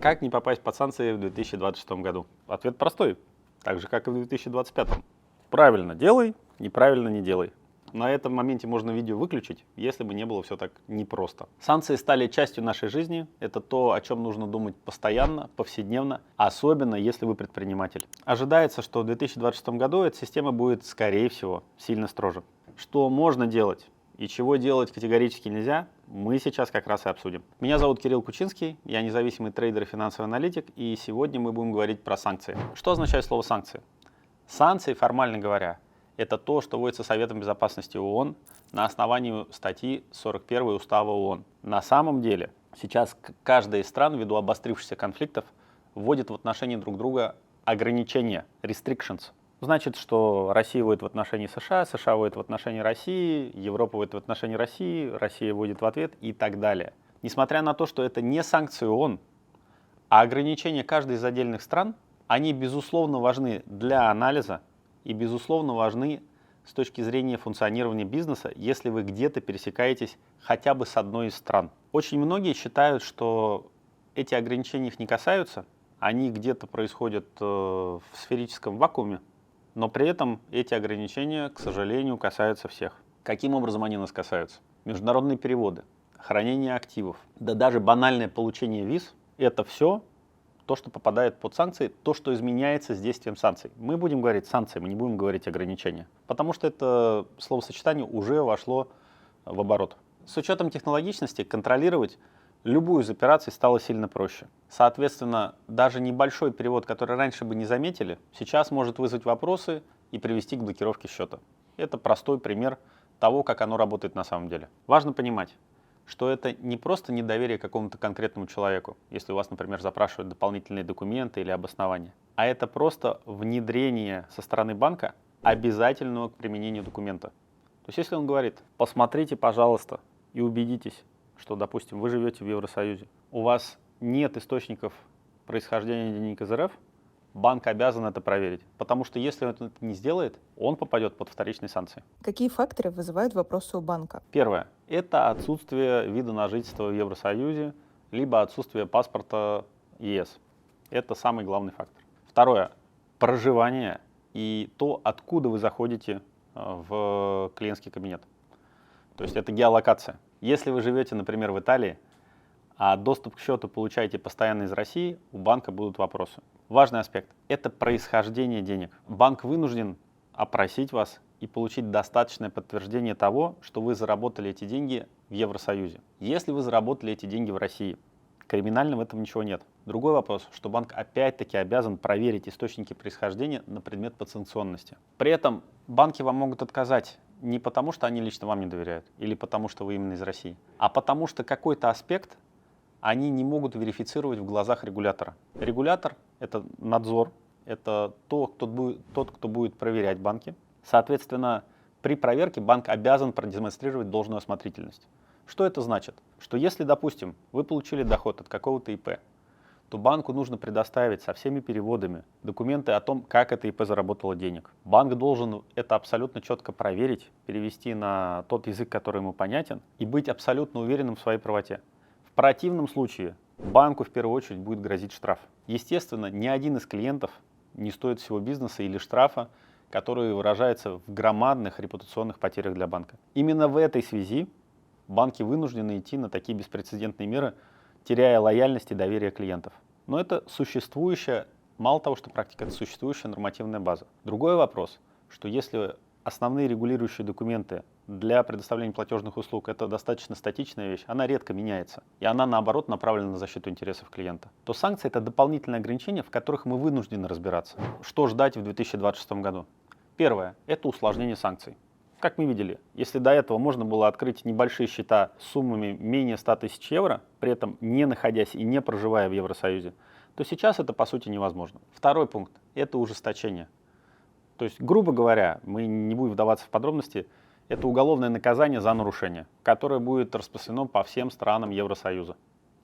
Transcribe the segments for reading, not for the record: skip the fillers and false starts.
Как не попасть под санкции в 2026 году? Ответ простой, так же, как и в 2025. Правильно делай, неправильно не делай. На этом моменте можно видео выключить, если бы не было все так непросто. Санкции стали частью нашей жизни. Это то, о чем нужно думать постоянно, повседневно, особенно если вы предприниматель. Ожидается, что в 2026 году эта система будет, скорее всего, сильно строже. Что можно делать и чего делать категорически нельзя, мы сейчас как раз и обсудим. Меня зовут Кирилл Кучинский, я независимый трейдер и финансовый аналитик, и сегодня мы будем говорить про санкции. Что означает слово санкции? Санкции, формально говоря, это то, что вводится Советом Безопасности ООН на основании статьи 41 Устава ООН. На самом деле, сейчас каждая из стран, ввиду обострившихся конфликтов, вводит в отношении друг друга ограничения, restrictions. Значит, что Россия вводит в отношении США, США вводит в отношении России, Европа вводит в отношении России, Россия вводит в ответ и так далее. Несмотря на то, что это не санкции ООН, а ограничения каждой из отдельных стран, они, безусловно, важны для анализа и, безусловно, важны с точки зрения функционирования бизнеса, если вы где-то пересекаетесь хотя бы с одной из стран. Очень многие считают, что эти ограничения их не касаются, они где-то происходят в сферическом вакууме, но при этом эти ограничения, к сожалению, касаются всех. Каким образом они нас касаются? Международные переводы, хранение активов, да даже банальное получение виз – это все то, что попадает под санкции, то, что изменяется с действием санкций. Мы будем говорить санкции, мы не будем говорить ограничения, потому что это словосочетание уже вошло в оборот. С учетом технологичности контролировать любую из операций стало сильно проще. Соответственно, даже небольшой перевод, который раньше бы не заметили, сейчас может вызвать вопросы и привести к блокировке счета. Это простой пример того, как оно работает на самом деле. Важно понимать, что это не просто недоверие к какому-то конкретному человеку, если у вас, например, запрашивают дополнительные документы или обоснования, а это просто внедрение со стороны банка обязательного к применению документа. То есть если он говорит, посмотрите, пожалуйста, и убедитесь, что, допустим, вы живете в Евросоюзе, у вас нет источников происхождения денег из РФ, банк обязан это проверить. Потому что если он это не сделает, он попадет под вторичные санкции. Какие факторы вызывают вопросы у банка? Первое. Это отсутствие вида на жительство в Евросоюзе, либо отсутствие паспорта ЕС. Это самый главный фактор. Второе. Проживание и то, откуда вы заходите в клиентский кабинет. То есть это геолокация. Если вы живете, например, в Италии, а доступ к счету получаете постоянно из России, у банка будут вопросы. Важный аспект – это происхождение денег. Банк вынужден опросить вас и получить достаточное подтверждение того, что вы заработали эти деньги в Евросоюзе. Если вы заработали эти деньги в России, криминально в этом ничего нет. Другой вопрос, что банк опять-таки обязан проверить источники происхождения на предмет подсанкционности. При этом банки вам могут отказать не потому, что они лично вам не доверяют, или потому, что вы именно из России, а потому что какой-то аспект они не могут верифицировать в глазах регулятора. Регулятор – это надзор, это тот, кто будет проверять банки. Соответственно, при проверке банк обязан продемонстрировать должную осмотрительность. Что это значит? Что если, допустим, вы получили доход от какого-то ИП, то банку нужно предоставить со всеми переводами документы о том, как это ИП заработало денег. Банк должен это абсолютно четко проверить, перевести на тот язык, который ему понятен, и быть абсолютно уверенным в своей правоте. В противном случае банку в первую очередь будет грозить штраф. Естественно, ни один из клиентов не стоит всего бизнеса или штрафа, который выражается в громадных репутационных потерях для банка. Именно в этой связи банки вынуждены идти на такие беспрецедентные меры, теряя лояльность и доверие клиентов. Но это существующая, мало того, что практика, это существующая нормативная база. Другой вопрос, что если основные регулирующие документы для предоставления платежных услуг это достаточно статичная вещь, она редко меняется, и она наоборот направлена на защиту интересов клиента, то санкции это дополнительные ограничения, в которых мы вынуждены разбираться. Что ждать в 2026 году? Первое – это усложнение санкций. Как мы видели, если до этого можно было открыть небольшие счета с суммами менее 100 тысяч евро, при этом не находясь и не проживая в Евросоюзе, то сейчас это по сути невозможно. Второй пункт – это ужесточение. То есть, грубо говоря, мы не будем вдаваться в подробности, это уголовное наказание за нарушение, которое будет распространено по всем странам Евросоюза.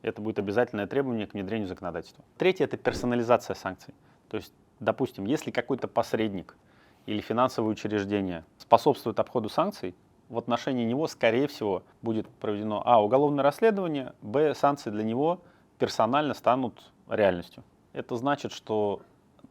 Это будет обязательное требование к внедрению законодательства. Третье – это персонализация санкций. То есть, допустим, если какой-то посредник или финансовое учреждение способствует обходу санкций, в отношении него, скорее всего, будет проведено уголовное расследование, санкции для него персонально станут реальностью. Это значит, что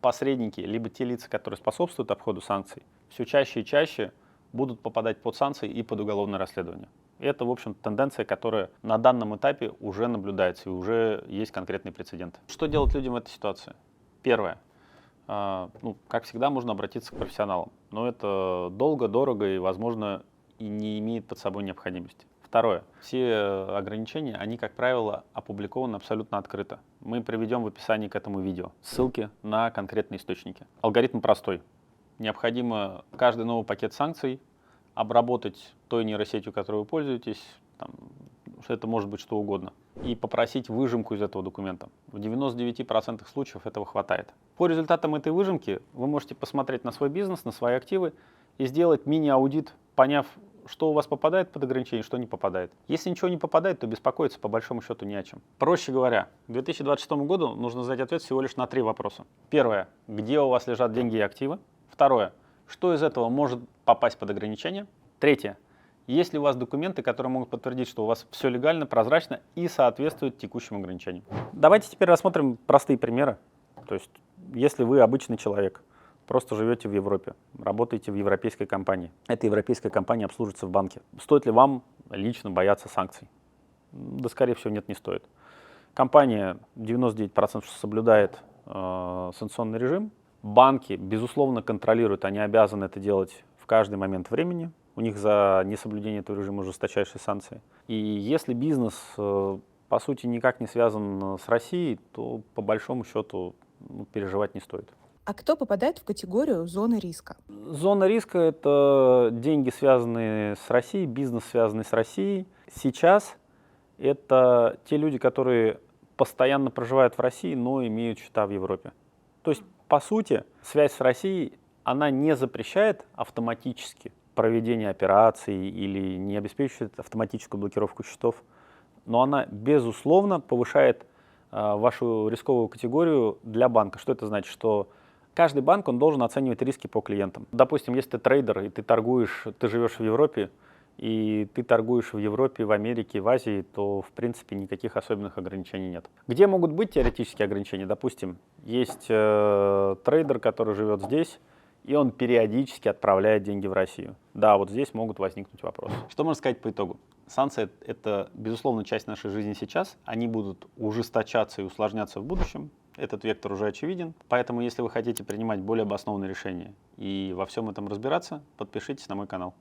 посредники, либо те лица, которые способствуют обходу санкций, все чаще и чаще будут попадать под санкции и под уголовное расследование. Это, в общем, тенденция, которая на данном этапе уже наблюдается и уже есть конкретные прецеденты. Что делать людям в этой ситуации? Первое. Как всегда, можно обратиться к профессионалам. Но это долго, дорого и, возможно, и не имеет под собой необходимости. Второе. Все ограничения, они, как правило, опубликованы абсолютно открыто. Мы приведем в описании к этому видео ссылки на конкретные источники. Алгоритм простой. Необходимо каждый новый пакет санкций обработать той нейросетью, которой вы пользуетесь, это может быть что угодно, и попросить выжимку из этого документа. В 99% случаев этого хватает. По результатам этой выжимки вы можете посмотреть на свой бизнес, на свои активы и сделать мини-аудит, поняв, что у вас попадает под ограничение, что не попадает. Если ничего не попадает, то беспокоиться по большому счету не о чем. Проще говоря, к 2026 году нужно задать ответ всего лишь на 3 вопроса. Первое. Где у вас лежат деньги и активы? Второе. Что из этого может попасть под ограничение? Третье. Есть ли у вас документы, которые могут подтвердить, что у вас все легально, прозрачно и соответствует текущим ограничениям? Давайте теперь рассмотрим простые примеры. То есть, если вы обычный человек, просто живете в Европе, работаете в европейской компании, эта европейская компания обслуживается в банке, стоит ли вам лично бояться санкций? Да, скорее всего, нет, не стоит. Компания 99% соблюдает санкционный режим. Банки, безусловно, контролируют, они обязаны это делать в каждый момент времени. У них за несоблюдение этого режима жесточайшие санкции. И если бизнес, по сути, никак не связан с Россией, то, по большому счету, переживать не стоит. А кто попадает в категорию зоны риска? Зона риска — это деньги, связанные с Россией, бизнес, связанный с Россией. Сейчас это те люди, которые постоянно проживают в России, но имеют счета в Европе. То есть, по сути, связь с Россией, она не запрещает автоматически проведение операций или не обеспечивает автоматическую блокировку счетов, но она, безусловно, повышает вашу рисковую категорию для банка. Что это значит? Что каждый банк, он должен оценивать риски по клиентам. Допустим, если ты трейдер, и ты торгуешь, ты живешь в Европе, и ты торгуешь в Европе, в Америке, в Азии, то, в принципе, никаких особенных ограничений нет. Где могут быть теоретические ограничения? Допустим, есть трейдер, который живет здесь, и он периодически отправляет деньги в Россию. Да, вот здесь могут возникнуть вопросы. Что можно сказать по итогу? Санкции — это, безусловно, часть нашей жизни сейчас. Они будут ужесточаться и усложняться в будущем. Этот вектор уже очевиден. Поэтому, если вы хотите принимать более обоснованные решения и во всем этом разбираться, подпишитесь на мой канал.